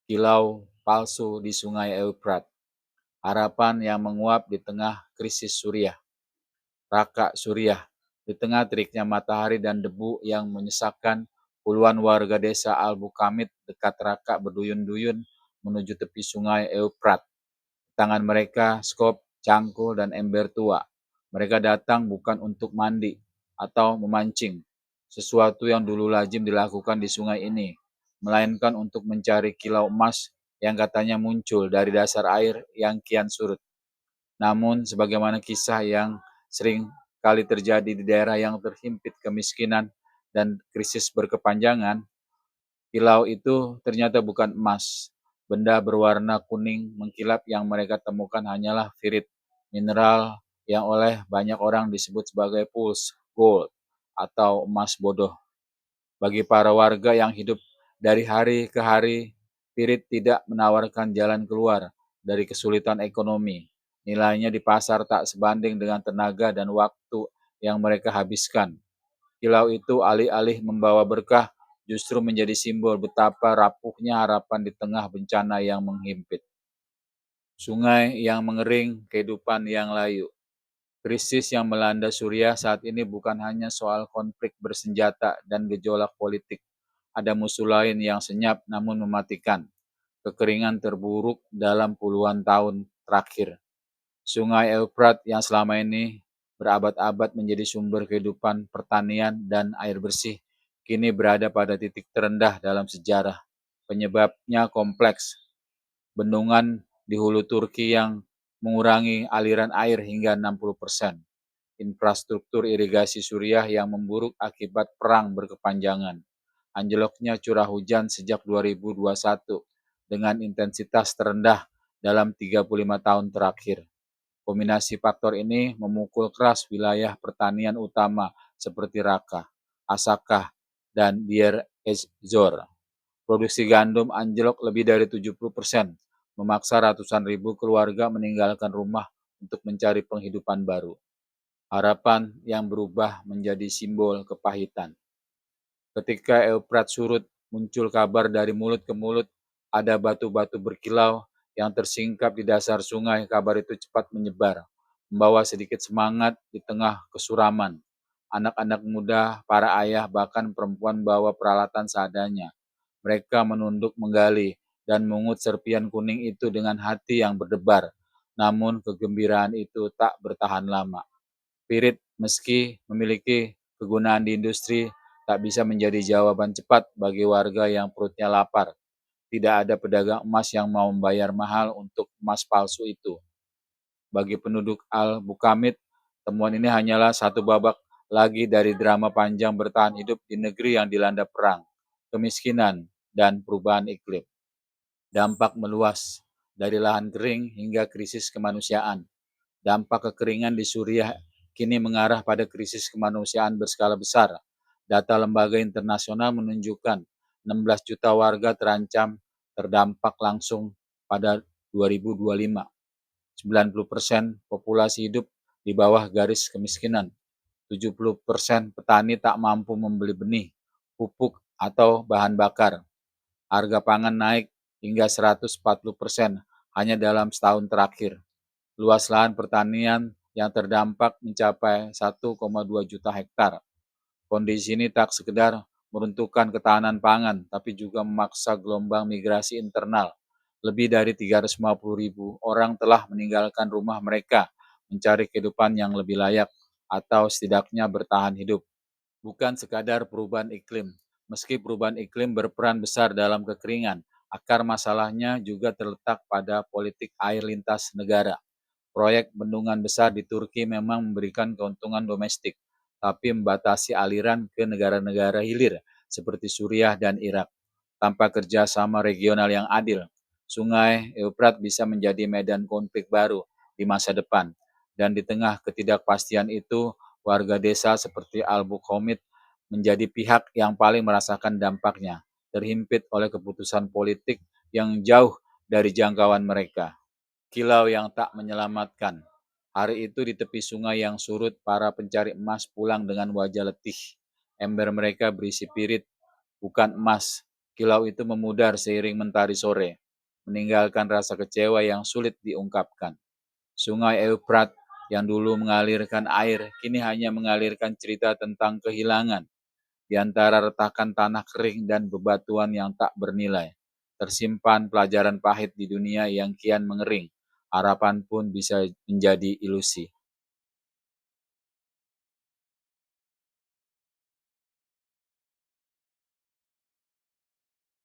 Kilau palsu di Sungai Eufrat, harapan yang menguap di tengah krisis Suriah. Raka Suriah, di tengah teriknya matahari dan debu yang menyesakkan, puluhan warga desa Al-Bukamit dekat Raka berduyun-duyun menuju tepi Sungai Eufrat. Tangan mereka skop, cangkul, dan ember tua. Mereka datang bukan untuk mandi atau memancing, sesuatu yang dulu lazim dilakukan di sungai ini, melainkan untuk mencari kilau emas yang katanya muncul dari dasar air yang kian surut. Namun, sebagaimana kisah yang sering kali terjadi di daerah yang terhimpit kemiskinan dan krisis berkepanjangan, kilau itu ternyata bukan emas. Benda berwarna kuning mengkilap yang mereka temukan hanyalah pirit, mineral yang oleh banyak orang disebut sebagai pulse gold atau emas bodoh. Bagi para warga yang hidup dari hari ke hari, pirit tidak menawarkan jalan keluar dari kesulitan ekonomi. Nilainya di pasar tak sebanding dengan tenaga dan waktu yang mereka habiskan. Kilau itu alih-alih membawa berkah, justru menjadi simbol betapa rapuhnya harapan di tengah bencana yang menghimpit. Sungai yang mengering, kehidupan yang layu. Krisis yang melanda Suriah saat ini bukan hanya soal konflik bersenjata dan gejolak politik. Ada musuh lain yang senyap namun mematikan. Kekeringan terburuk dalam puluhan tahun terakhir. Sungai Eufrat yang selama ini berabad-abad menjadi sumber kehidupan pertanian dan air bersih, kini berada pada titik terendah dalam sejarah. Penyebabnya kompleks. Bendungan di hulu Turki yang mengurangi aliran air hingga 60%. Infrastruktur irigasi Suriah yang memburuk akibat perang berkepanjangan. Anjloknya curah hujan sejak 2021 dengan intensitas terendah dalam 35 tahun terakhir. Kombinasi faktor ini memukul keras wilayah pertanian utama seperti Raqqa, Asakah, dan Deir ez-Zor. Produksi gandum anjlok lebih dari 70%, memaksa ratusan ribu keluarga meninggalkan rumah untuk mencari penghidupan baru. Harapan yang berubah menjadi simbol kepahitan. Ketika Eufrat surut, muncul kabar dari mulut ke mulut, ada batu-batu berkilau yang tersingkap di dasar sungai. Kabar itu cepat menyebar, membawa sedikit semangat di tengah kesuraman. Anak-anak muda, para ayah, bahkan perempuan bawa peralatan seadanya. Mereka menunduk menggali dan mengut serpian kuning itu dengan hati yang berdebar. Namun kegembiraan itu tak bertahan lama. Pirit meski memiliki kegunaan di industri, tak bisa menjadi jawaban cepat bagi warga yang perutnya lapar. Tidak ada pedagang emas yang mau membayar mahal untuk emas palsu itu. Bagi penduduk Al-Bukamit, temuan ini hanyalah satu babak lagi dari drama panjang bertahan hidup di negeri yang dilanda perang, kemiskinan, dan perubahan iklim. Dampak meluas, dari lahan kering hingga krisis kemanusiaan. Dampak kekeringan di Suriah kini mengarah pada krisis kemanusiaan berskala besar. Data lembaga internasional menunjukkan 16 juta warga terancam terdampak langsung pada 2025. 90% populasi hidup di bawah garis kemiskinan. 70% petani tak mampu membeli benih, pupuk, atau bahan bakar. Harga pangan naik hingga 140% hanya dalam setahun terakhir. Luas lahan pertanian yang terdampak mencapai 1,2 juta hektar. Kondisi ini tak sekedar meruntuhkan ketahanan pangan, tapi juga memaksa gelombang migrasi internal. Lebih dari 350.000 orang telah meninggalkan rumah mereka mencari kehidupan yang lebih layak atau setidaknya bertahan hidup. Bukan sekadar perubahan iklim. Meski perubahan iklim berperan besar dalam kekeringan, akar masalahnya juga terletak pada politik air lintas negara. Proyek bendungan besar di Turki memang memberikan keuntungan domestik, tapi membatasi aliran ke negara-negara hilir seperti Suriah dan Irak. Tanpa kerjasama regional yang adil, Sungai Eufrat bisa menjadi medan konflik baru di masa depan. Dan di tengah ketidakpastian itu, warga desa seperti Al-Bukomit menjadi pihak yang paling merasakan dampaknya, terhimpit oleh keputusan politik yang jauh dari jangkauan mereka. Kilau yang tak menyelamatkan. Hari itu di tepi sungai yang surut, para pencari emas pulang dengan wajah letih. Ember mereka berisi pirit, bukan emas. Kilau itu memudar seiring mentari sore, meninggalkan rasa kecewa yang sulit diungkapkan. Sungai Euprat yang dulu mengalirkan air, kini hanya mengalirkan cerita tentang kehilangan. Di antara retakan tanah kering dan bebatuan yang tak bernilai, tersimpan pelajaran pahit di dunia yang kian mengering. Harapan pun bisa menjadi ilusi.